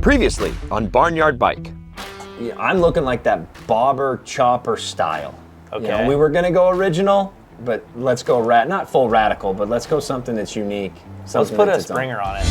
Previously on Barnyard Bike. Yeah, I'm looking like that bobber chopper style. Okay. You know, we were gonna go original, but let's go not full radical, but let's go something that's unique. Let's put a Springer on it.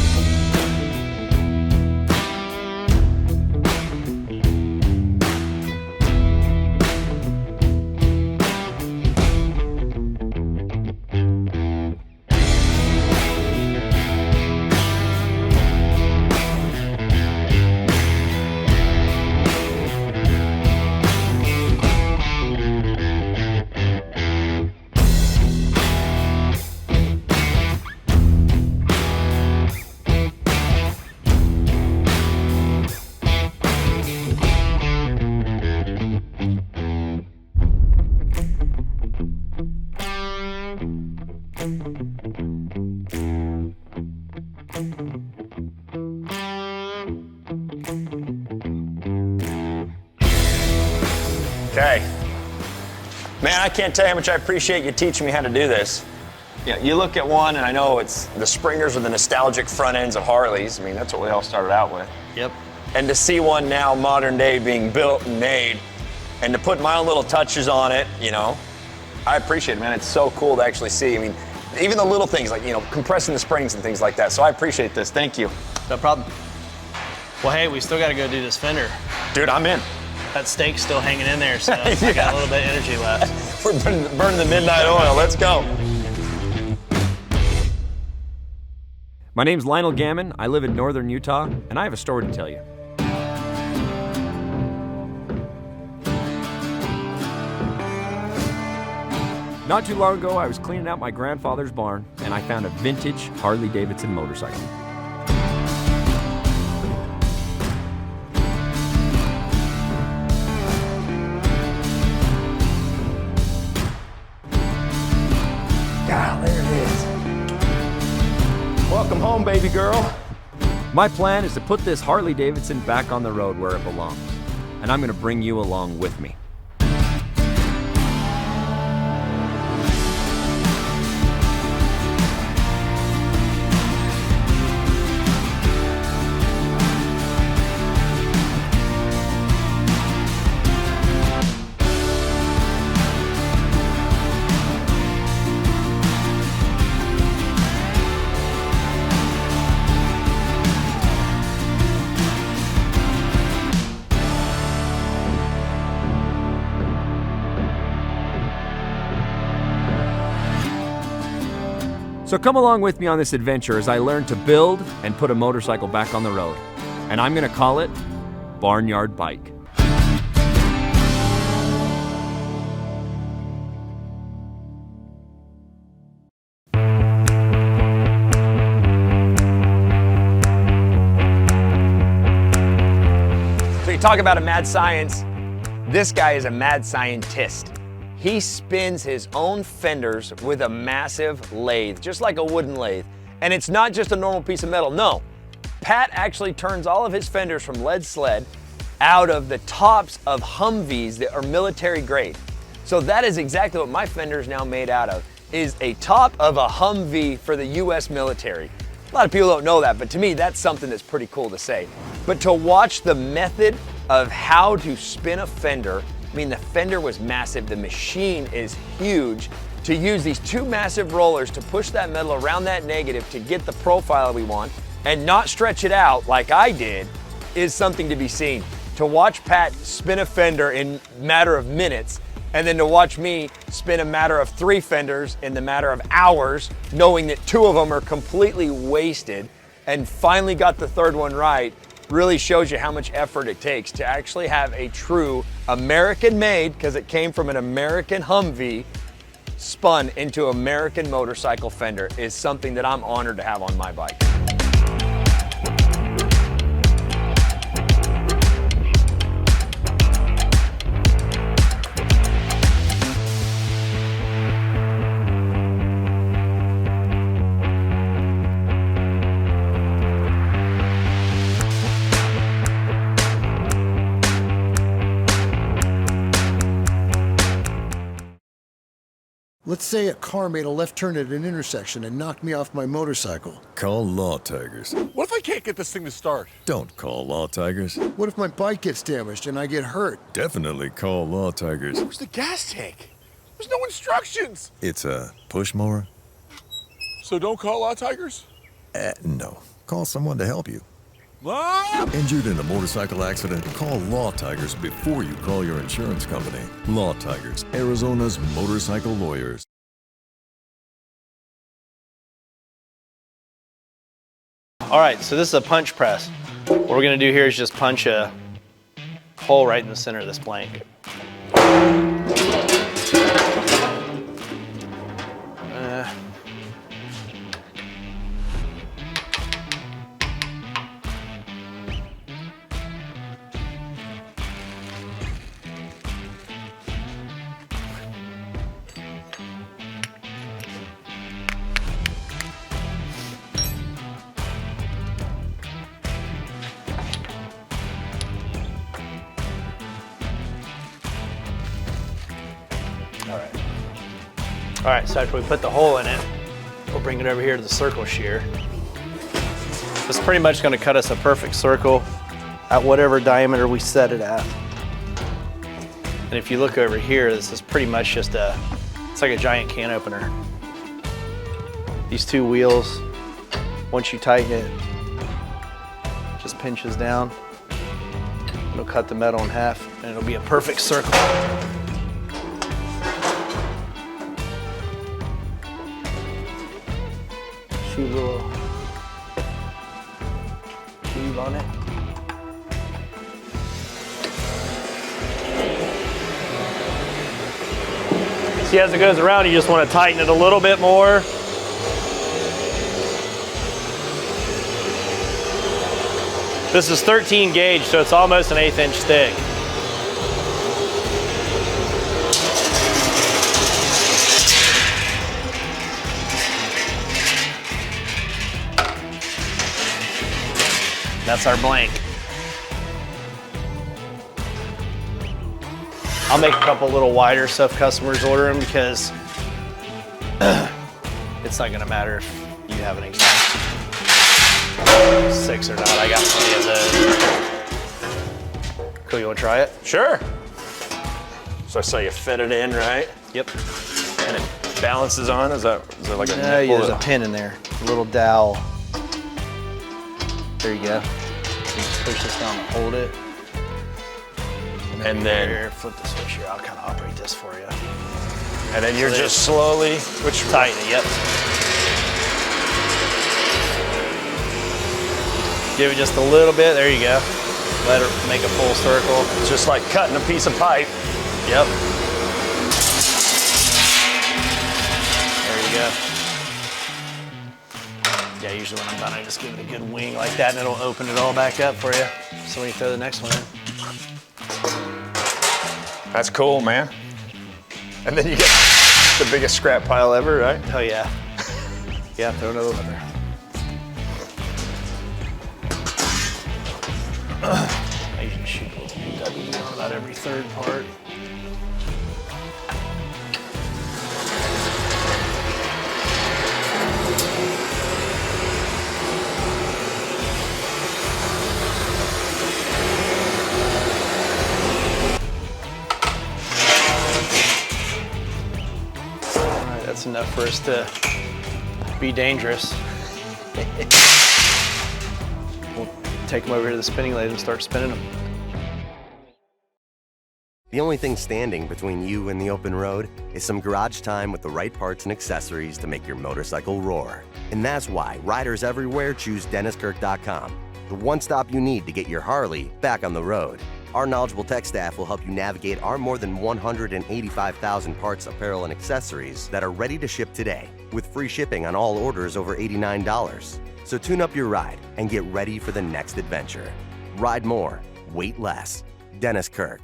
Okay. Man, I can't tell you how much I appreciate you teaching me how to do this. Yeah, you look at one and I know it's the Springers are the nostalgic front ends of Harleys. I mean, that's what we all started out with. Yep. And to see one now modern day being built and made and to put my own little touches on it, you know, I appreciate it, man. It's so cool to actually see. I mean, even the little things like, you know, compressing the springs and things like that. So I appreciate this. Thank you. No problem. Well, hey, we still got to go do this fender. Dude, I'm in. That steak's still hanging in there, so I got a little bit of energy left. We're burning the midnight oil. Let's go. My name's Lionel Gammon. I live in northern Utah, and I have a story to tell you. Not too long ago, I was cleaning out my grandfather's barn, and I found a vintage Harley-Davidson motorcycle. God, there it is. Welcome home, baby girl. My plan is to put this Harley-Davidson back on the road where it belongs, and I'm going to bring you along with me. So come along with me on this adventure as I learn to build and put a motorcycle back on the road. And I'm going to call it Barnyard Bike. So you talk about a mad science. This guy is a mad scientist. He spins his own fenders with a massive lathe, just like a wooden lathe. And it's not just a normal piece of metal, no. Pat actually turns all of his fenders from lead sled out of the tops of Humvees that are military grade. So that is exactly what my fender is now made out of, is a top of a Humvee for the US military. A lot of people don't know that, but to me, that's something that's pretty cool to say. But to watch the method of how to spin a fender, I mean, the fender was massive, the machine is huge. To use these two massive rollers to push that metal around that negative to get the profile we want and not stretch it out like I did is something to be seen. To watch Pat spin a fender in a matter of minutes and then to watch me spin a matter of 3 fenders in the matter of hours, knowing that 2 of them are completely wasted and finally got the 3rd one right, really shows you how much effort it takes to actually have a true American-made, because it came from an American Humvee, spun into American motorcycle fender is something that I'm honored to have on my bike. Let's say a car made a left turn at an intersection and knocked me off my motorcycle. Call Law Tigers. What if I can't get this thing to start? Don't call Law Tigers. What if my bike gets damaged and I get hurt? Definitely call Law Tigers. Where's the gas tank? There's no instructions. It's a push mower? So don't call Law Tigers? No. Call someone to help you. Mom! Injured in a motorcycle accident? Call Law Tigers before you call your insurance company. Law Tigers, Arizona's motorcycle lawyers. All right, so this is a punch press. What we're gonna do here is just punch a hole right in the center of this blank. All right, so after we put the hole in it, we'll bring it over here to the circle shear. It's pretty much gonna cut us a perfect circle at whatever diameter we set it at. And if you look over here, this is pretty much just it's like a giant can opener. These two wheels, once you tighten it, just pinches down. It'll cut the metal in half and it'll be a perfect circle. Shoot a little weave on it. See, as it goes around, you just want to tighten it a little bit more. This is 13 gauge, so it's almost an 1/8 inch thick. That's our blank. I'll make a couple little wider so if customers order them because it's not gonna matter if you have an exact 6 or not. I got plenty of those. Cool, you wanna try it? Sure. So you fit it in, right? Yep. And it balances on? Is that like a No, nipple? there's a pin in there, a little dowel. There you go. You just push this down and hold it. And then here, flip the switch here. I'll kind of operate this for you. And then you're just slowly, Tighten it, yep. Give it just a little bit, there you go. Let it make a full circle. it's just like cutting a piece of pipe. Yep. There you go. Yeah, usually when I'm done, I just give it a good wing like that and it'll open it all back up for you. So when you throw the next one in. That's cool, man. And then you get the biggest scrap pile ever, right? Oh yeah. Yeah, throw another one there. I usually shoot a little W on about every third part. That's enough for us to be dangerous. We'll take them over here to the spinning lathe and start spinning them. The only thing standing between you and the open road is some garage time with the right parts and accessories to make your motorcycle roar. And that's why riders everywhere choose DennisKirk.com, the one stop you need to get your Harley back on the road. Our knowledgeable tech staff will help you navigate our more than 185,000 parts, apparel, and accessories that are ready to ship today, with free shipping on all orders over $89. So tune up your ride and get ready for the next adventure. Ride more, wait less. Dennis Kirk.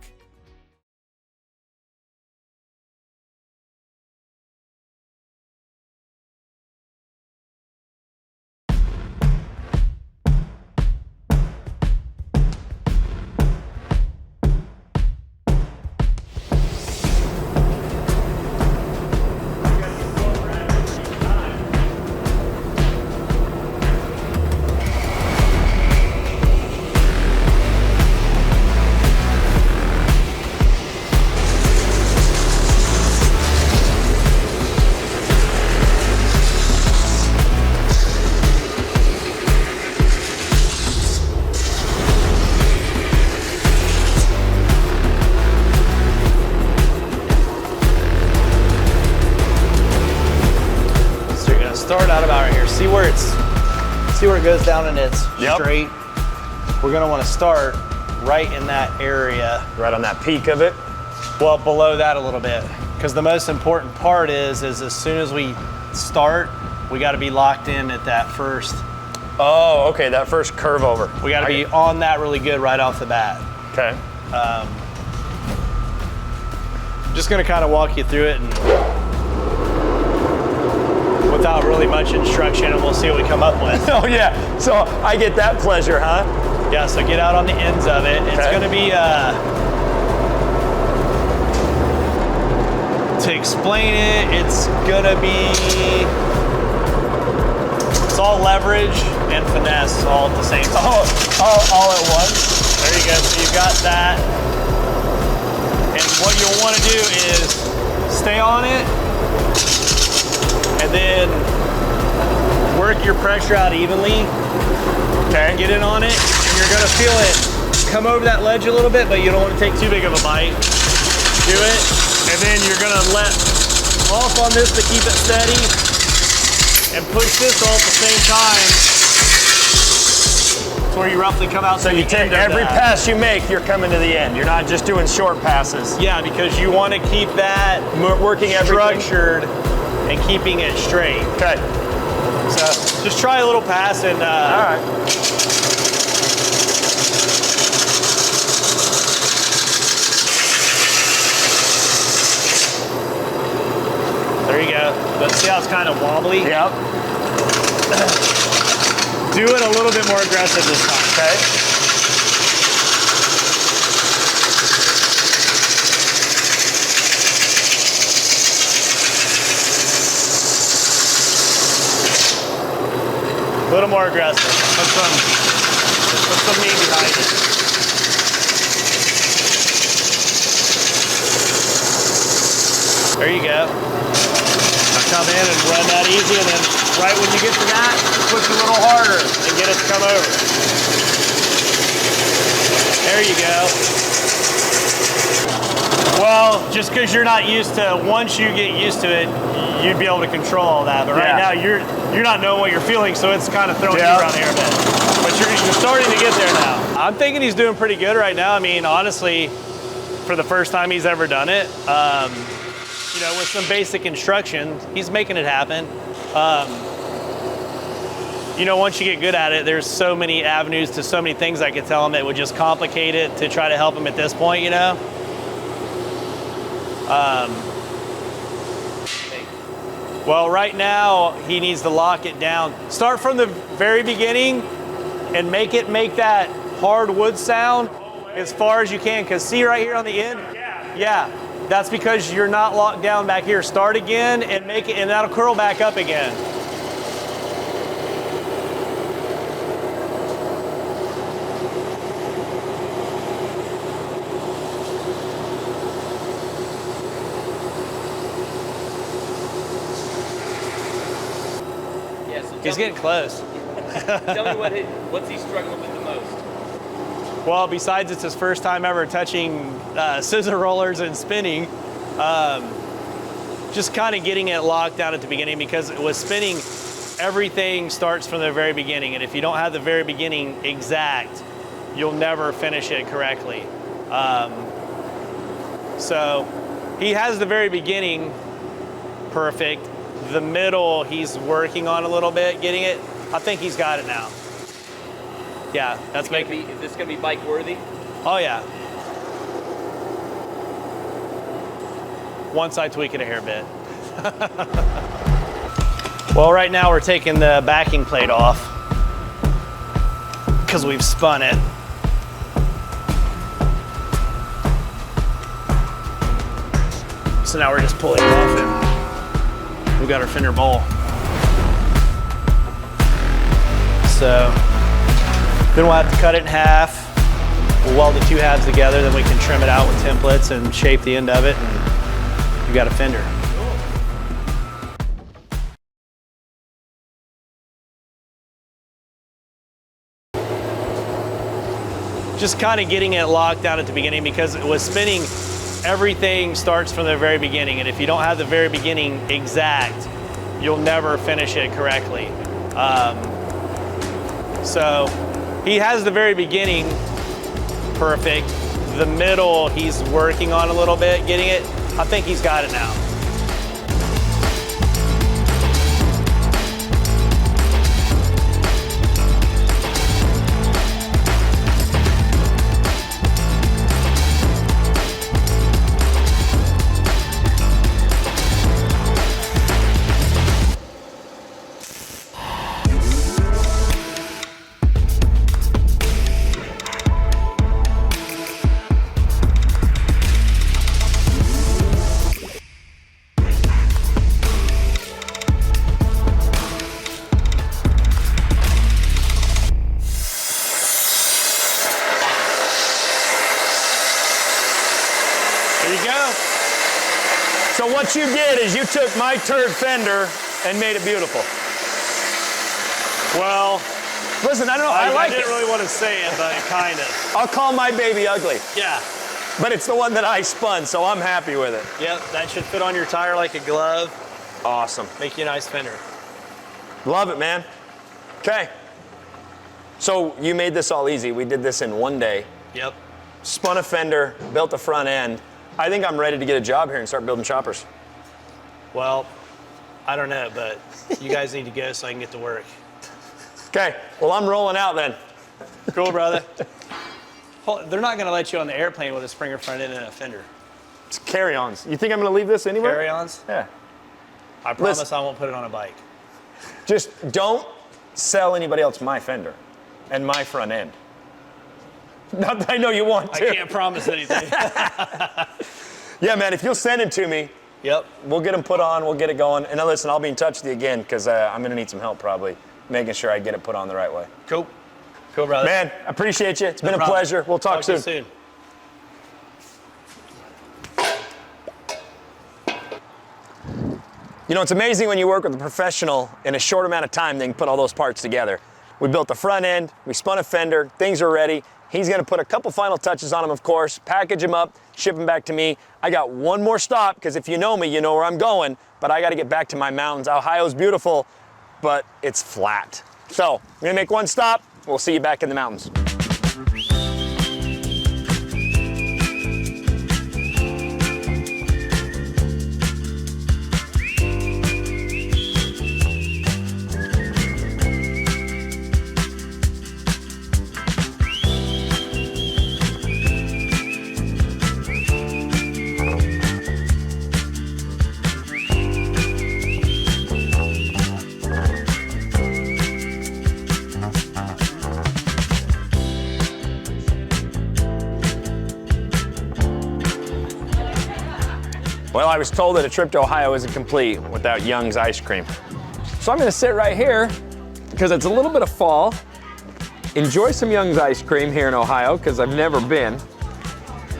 See where it goes down and it's Yep. straight? We're gonna wanna start right in that area. Right on that peak of it. Well, below that a little bit. Because the most important part is as soon as we start, we gotta be locked in at that first. Oh, okay, that first curve over. We gotta be on that really good right off the bat. Okay. Just gonna kind of walk you through it and without really much instruction, and we'll see what we come up with. Oh yeah, so I get that pleasure, huh? Yeah, so get out on the ends of it. It's Okay. gonna be, to explain it, it's gonna be, it's all leverage and finesse all at the same time. All at once? There you go, so you've got that. And what you'll wanna do is stay on it and then work your pressure out evenly. Okay. Get in on it, and you're gonna feel it come over that ledge a little bit, but you don't wanna take too big of a bite. Do it, and then you're gonna let off on this to keep it steady, and push this all at the same time. To where you roughly come out. So you take every pass you make, you're coming to the end. You're not just doing short passes. Yeah, because you wanna keep that Working everything. structured and keeping it straight. Okay. So just try a little pass and All right. there you go. But see how it's kind of wobbly? Yep. Do it a little bit more aggressive this time. Okay. A little more aggressive. Put some meat behind it. There you go. Now come in and run that easy, and then right when you get to that, push a little harder and get it to come over. There you go. Well, just because you're not used to, once you get used to it, you'd be able to control all that. But right now, you're not knowing what you're feeling, so it's kind of throwing you around here a bit. But you're starting to get there now. I'm thinking he's doing pretty good right now. I mean, honestly, for the first time he's ever done it, you know, with some basic instructions, he's making it happen. You know, once you get good at it, there's so many avenues to so many things I could tell him that would just complicate it to try to help him at this point, you know? Well, right now, he needs to lock it down. Start from the very beginning and make that hard wood sound as far as you can, because see right here on the end? Yeah, that's because you're not locked down back here. Start again and make it, and that'll curl back up again. He's getting close. Tell me what's he struggling with the most? Well, besides it's his first time ever touching scissor rollers and spinning, just kind of getting it locked down at the beginning, because with spinning, everything starts from the very beginning. And if you don't have the very beginning exact, you'll never finish it correctly. So he has the very beginning perfect. The middle, he's working on a little bit, getting it. I think he's got it now. Yeah, that's making. Is this gonna be bike worthy? Oh yeah. Once I tweak it a hair bit. Well, right now we're taking the backing plate off because we've spun it. So now we're just pulling it off and we got our fender bowl. So then we'll have to cut it in half. We'll weld the two halves together, then we can trim it out with templates and shape the end of it, and you got a fender. Just kind of getting it locked down at the beginning, because with spinning, everything starts from the very beginning, and if you don't have the very beginning exact, you'll never finish it correctly. So he has the very beginning perfect. The middle, he's working on a little bit, getting it. I think he's got it now. There you go. So what you did is you took my turd fender and made it beautiful. Well, listen, I don't know, I like didn't it. really want to say it, but kind of. I'll call my baby ugly, Yeah. but it's the one that I spun, so I'm happy with it. Yep, that should fit on your tire like a glove. Awesome. Make you a nice fender. Love it, man. Okay. So you made this all easy. We did this in one day. Yep. Spun a fender, built the front end. I think I'm ready to get a job here and start building choppers. Well, I don't know, but you guys need to go so I can get to work. Okay, well, I'm rolling out then. Cool, brother. They're not going to let you on the airplane with a Springer front end and a fender. It's carry-ons. You think I'm gonna leave this anywhere? Carry-ons? Yeah. I promise Listen. I won't put it on a bike. Just don't sell anybody else my fender and my front end. Not that I know you want to. I can't promise anything. Yeah, man, if you'll send it to me, Yep. we'll get them put on, we'll get it going. And now listen, I'll be in touch with you again because I'm gonna need some help probably making sure I get it put on the right way. Cool. Cool, brother. Man, I appreciate you. It's No been a problem. pleasure. We'll talk to you soon. soon. You know, it's amazing when you work with a professional in a short amount of time, they can put all those parts together. We built the front end, we spun a fender, things are ready. He's gonna put a couple final touches on them, of course, package them up, ship them back to me. I got one more stop, because if you know me, you know where I'm going, but I gotta get back to my mountains. Ohio's beautiful, but it's flat. So, I'm gonna make one stop, we'll see you back in the mountains. Well, I was told that a trip to Ohio isn't complete without Young's ice cream. So I'm gonna sit right here because it's a little bit of fall, enjoy some Young's ice cream here in Ohio because I've never been,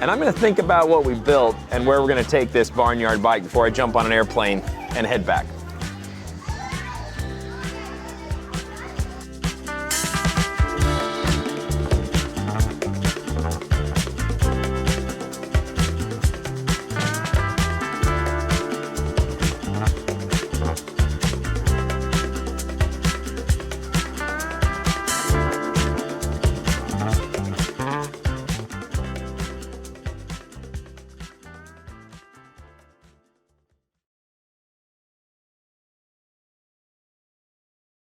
and I'm gonna think about what we built and where we're gonna take this Barnyard bike before I jump on an airplane and head back.